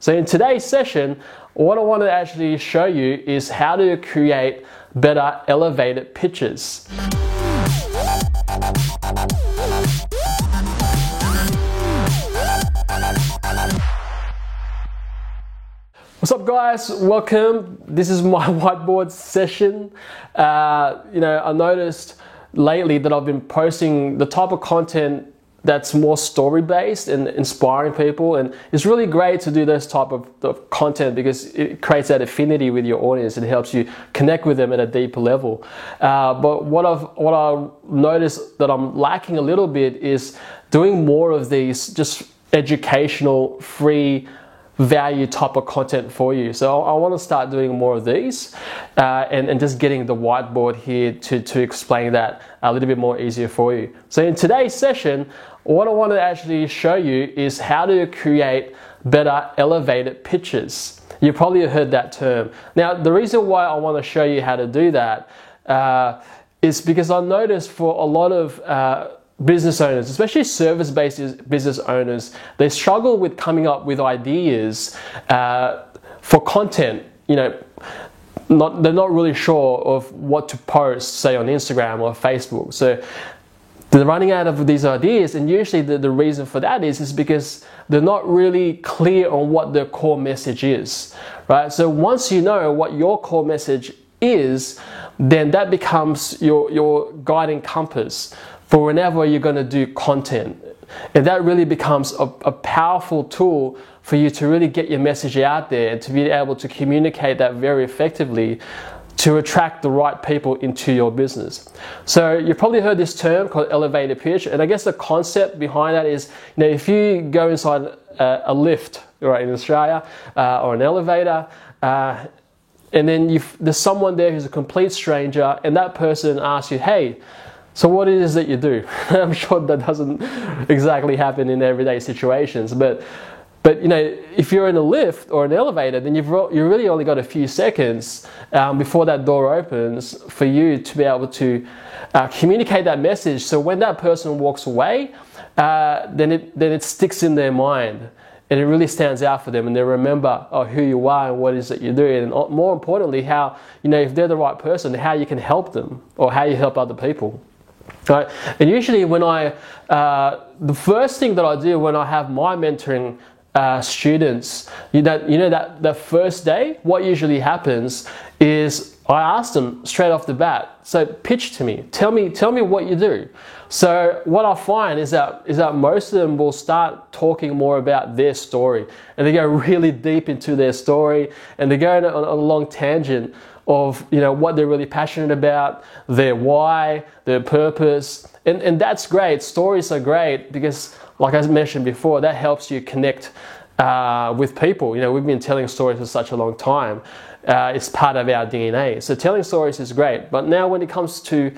So in today's session, what I want to actually show you is how to create better elevated pitches. What's up guys, welcome. This is my whiteboard session. I noticed lately that I've been posting the type of content that's more story-based and inspiring people, and it's really great to do this type of content because it creates that affinity with your audience and helps you connect with them at a deeper level. But what I've noticed that I'm lacking a little bit is doing more of these just educational, free value type of content for you. So I want to start doing more of these and just getting the whiteboard here to explain that a little bit more easier for you. So in today's session, what I want to actually show you is how to create better elevated pitches. You probably heard that term. Now, the reason why I want to show you how to do that is because I noticed for a lot of business owners, especially service-based business owners, they struggle with coming up with ideas for content. They're not really sure of what to post, say on Instagram or Facebook. So they're running out of these ideas, and usually the reason for that is because they're not really clear on what their core message is, right? So once you know what your core message is, then that becomes your guiding compass for whenever you're going to do content. And that really becomes a powerful tool for you to really get your message out there and to be able to communicate that very effectively to attract the right people into your business. So you've probably heard this term called elevator pitch, and I guess the concept behind that is, if you go inside a lift, right, in Australia, or an elevator, and then there's someone there who's a complete stranger, and that person asks you, hey, so what it is that you do? I'm sure that doesn't exactly happen in everyday situations, but if you're in a lift or an elevator, then you've really only got a few seconds before that door opens for you to be able to communicate that message. So when that person walks away, then it sticks in their mind, and it really stands out for them, and they remember who you are and what it is that you do, and more importantly, how if they're the right person, how you can help them or how you help other people. Right? And usually when the first thing that I do when I have my mentoring students, that first day, what usually happens is I ask them straight off the bat, so pitch to me, tell me what you do. So what I find is that most of them will start talking more about their story, and they go really deep into their story, and they go on a long tangent of what they're really passionate about, their why, their purpose, and that's great. Stories are great because, like I mentioned before, that helps you connect with people. We've been telling stories for such a long time. It's part of our DNA. So telling stories is great. But now when it comes to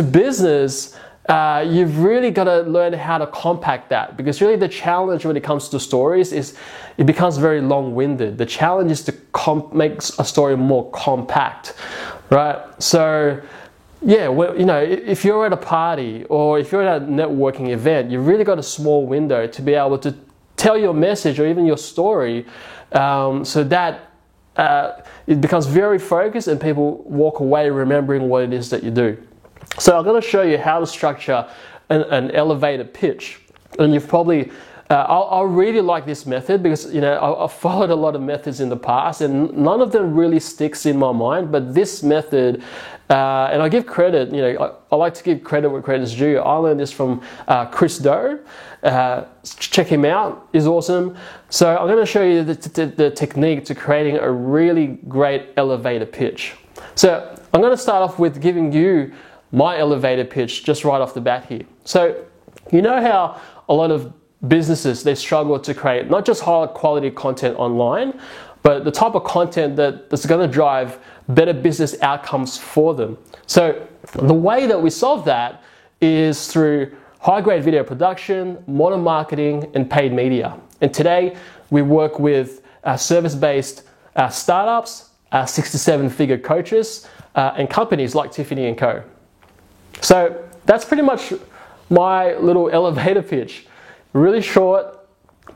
business, you've really got to learn how to compact that, because really the challenge when it comes to stories is it becomes very long-winded. The challenge is to make a story more compact, right? So yeah, if you're at a party or if you're at a networking event, you've really got a small window to be able to tell your message or even your story, so that it becomes very focused and people walk away remembering what it is that you do. So I'm going to show you how to structure an elevator pitch, and you've probably I really like this method because I've followed a lot of methods in the past and none of them really sticks in my mind, but this method, and I give credit, I like to give credit where credit's due. I learned this from Chris Do. Check him out, he's awesome. So I'm going to show you the technique to creating a really great elevator pitch. So I'm going to start off with giving you my elevator pitch just right off the bat here. So how a lot of businesses, they struggle to create not just high quality content online, but the type of content that's going to drive better business outcomes for them. So the way that we solve that is through high grade video production, modern marketing, and paid media. And today we work with service-based startups, 6 to 7 figure coaches, and companies like Tiffany & Co. So that's pretty much my little elevator pitch. Really short,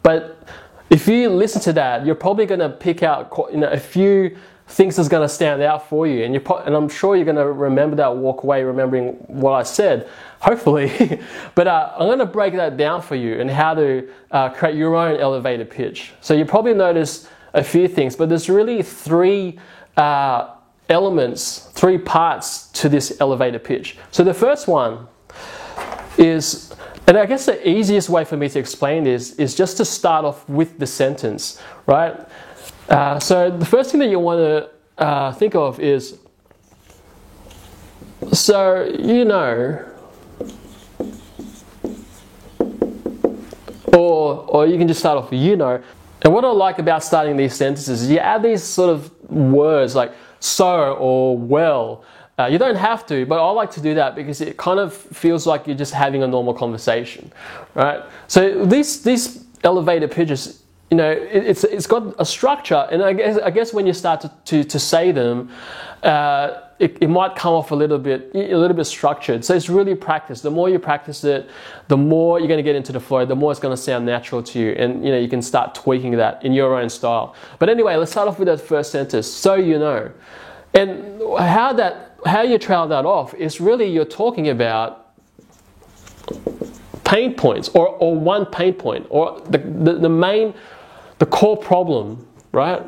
but if you listen to that, you're probably going to pick out a few things that's going to stand out for you, and I'm sure you're going to remember that, walk away remembering what I said, hopefully. But I'm going to break that down for you and how to create your own elevator pitch. So you probably notice a few things, but there's really three elements, three parts to this elevator pitch. So the first one is, and I guess the easiest way for me to explain this is just to start off with the sentence, right? So the first thing that you want to think of is, so you know, or you can just start off with you know. And what I like about starting these sentences is you add these sort of words like so or well. You don't have to, but I like to do that because it kind of feels like you're just having a normal conversation, right? So these elevator pitches, you know, it's got a structure, and I guess when you start to say them, it might come off a little bit structured. So it's really practice. The more you practice it, the more you're going to get into the flow. The more it's going to sound natural to you, and you can start tweaking that in your own style. But anyway, let's start off with that first sentence. So you know, and how you trail that off is really you're talking about pain points or one pain point or the core problem, right?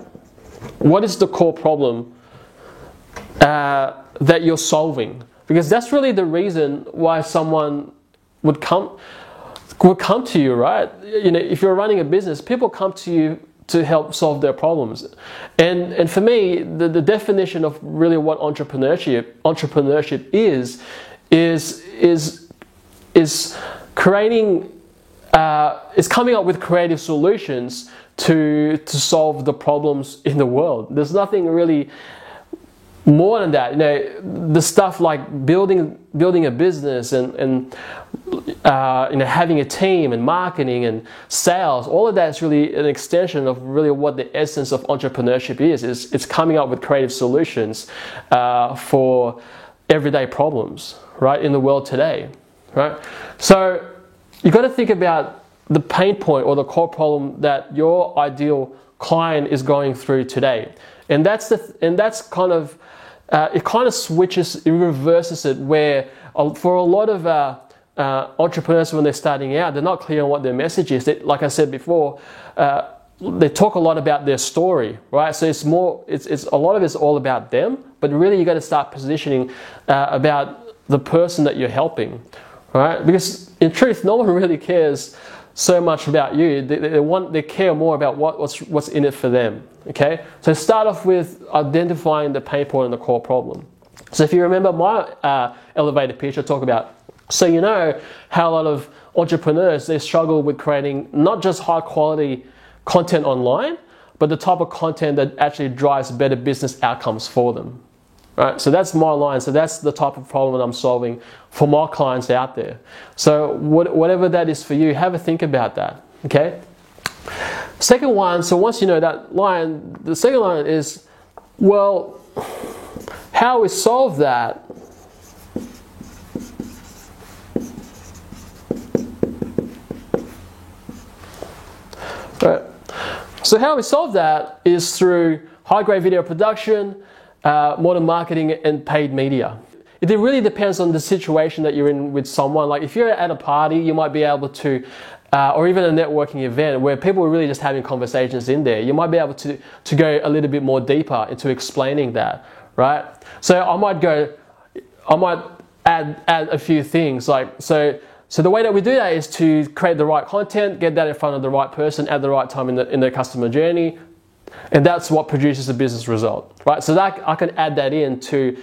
What is the core problem that you're solving? Because that's really the reason why someone would come to you, right? If you're running a business, people come to you to help solve their problems. And for me, the definition of really what entrepreneurship is creating, is coming up with creative solutions to solve the problems in the world. There's nothing really more than that. The stuff like building a business and having a team and marketing and sales, all of that is really an extension of really what the essence of entrepreneurship is. It's coming up with creative solutions for everyday problems, right, in the world today, right? So you've got to think about the pain point or the core problem that your ideal client is going through today, and that's kind of it kind of switches, it reverses it, where for a lot of entrepreneurs, when they're starting out, they're not clear on what their message is. Like I said before, they talk a lot about their story, right? So it's a lot of it's all about them, but really you got to start positioning about the person that you're helping, right? Because in truth, no one really cares so much about you. They care more about what's in it for them. Okay, so start off with identifying the pain point and the core problem. So if you remember my elevator pitch, I talk about, so you know how a lot of entrepreneurs, they struggle with creating not just high quality content online, but the type of content that actually drives better business outcomes for them. Right? So that's my line. So that's the type of problem that I'm solving for my clients out there. So whatever that is for you, have a think about that. Okay. Second one, so once you know that line, the second line is, well, how we solve that right. So how we solve that is through high-grade video production, modern marketing, and paid media. It really depends on the situation that you're in with someone. Like if you're at a party, you might be able to, or even a networking event where people are really just having conversations in there, you might be able to go a little bit more deeper into explaining that, right? So I might add a few things. Like so the way that we do that is to create the right content, get that in front of the right person at the right time in the customer journey, and that's what produces a business result, right? So that I can add that in to,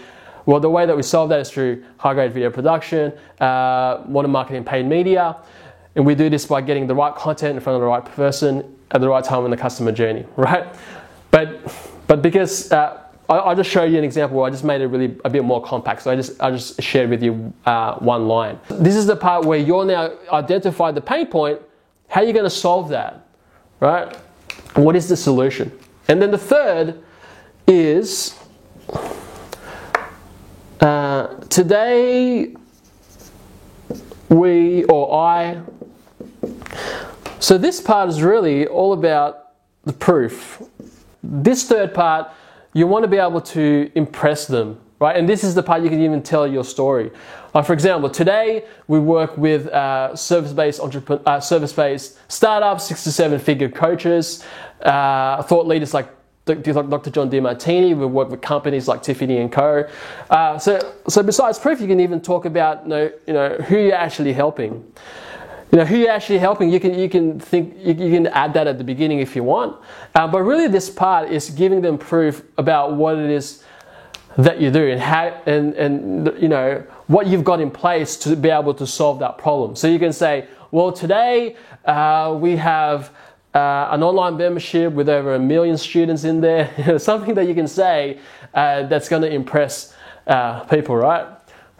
well, the way that we solve that is through high-grade video production, modern marketing, paid media, and we do this by getting the right content in front of the right person at the right time in the customer journey, right? But because I just showed you an example where I just made it really a bit more compact, so I just shared with you one line. This is the part where you're now identified the pain point. How are you going to solve that, right? What is the solution? And then the third is, today I So this part is really all about the proof. This third part, you want to be able to impress them, right? And this is the part you can even tell your story. Like for example, today we work with service-based startups, 6 to 7 figure coaches, thought leaders like Dr. John Demartini. We work with companies like Tiffany & Co. So besides proof, you can even talk about who you're actually helping. Who you're actually helping, you can add that at the beginning if you want. But really this part is giving them proof about what it is that you do and how and what you've got in place to be able to solve that problem. So you can say, well, today we have an online membership with over 1 million students in there. Something that you can say that's going to impress people, right?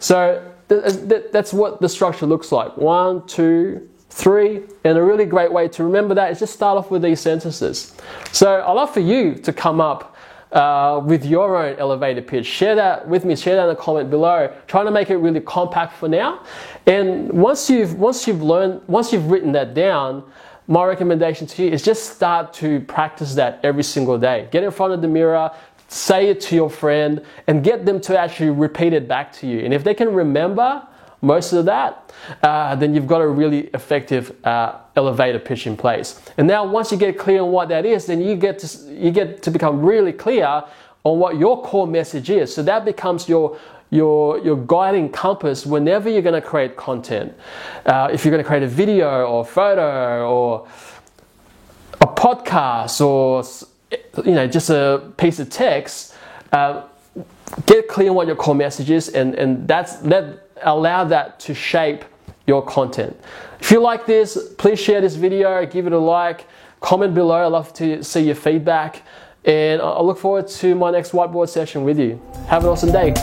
So that's what the structure looks like. 1, 2, 3, and a really great way to remember that is just start off with these sentences. So I'd love for you to come up with your own elevator pitch. Share that with me. Share that in the comment below. Trying to make it really compact for now. And once you've written that down, my recommendation to you is just start to practice that every single day. Get in front of the mirror, say it to your friend, and get them to actually repeat it back to you. And if they can remember most of that, then you've got a really effective elevator pitch in place. And now once you get clear on what that is, then you get to become really clear on what your core message is. So that becomes your guiding compass whenever you're going to create content. If you're going to create a video or photo or a podcast or just a piece of text, get clear on what your core message is, and allow that to shape your content. If you like this, please share this video, give it a like, comment below. I'd love to see your feedback, and I look forward to my next whiteboard session with you. Have an awesome day.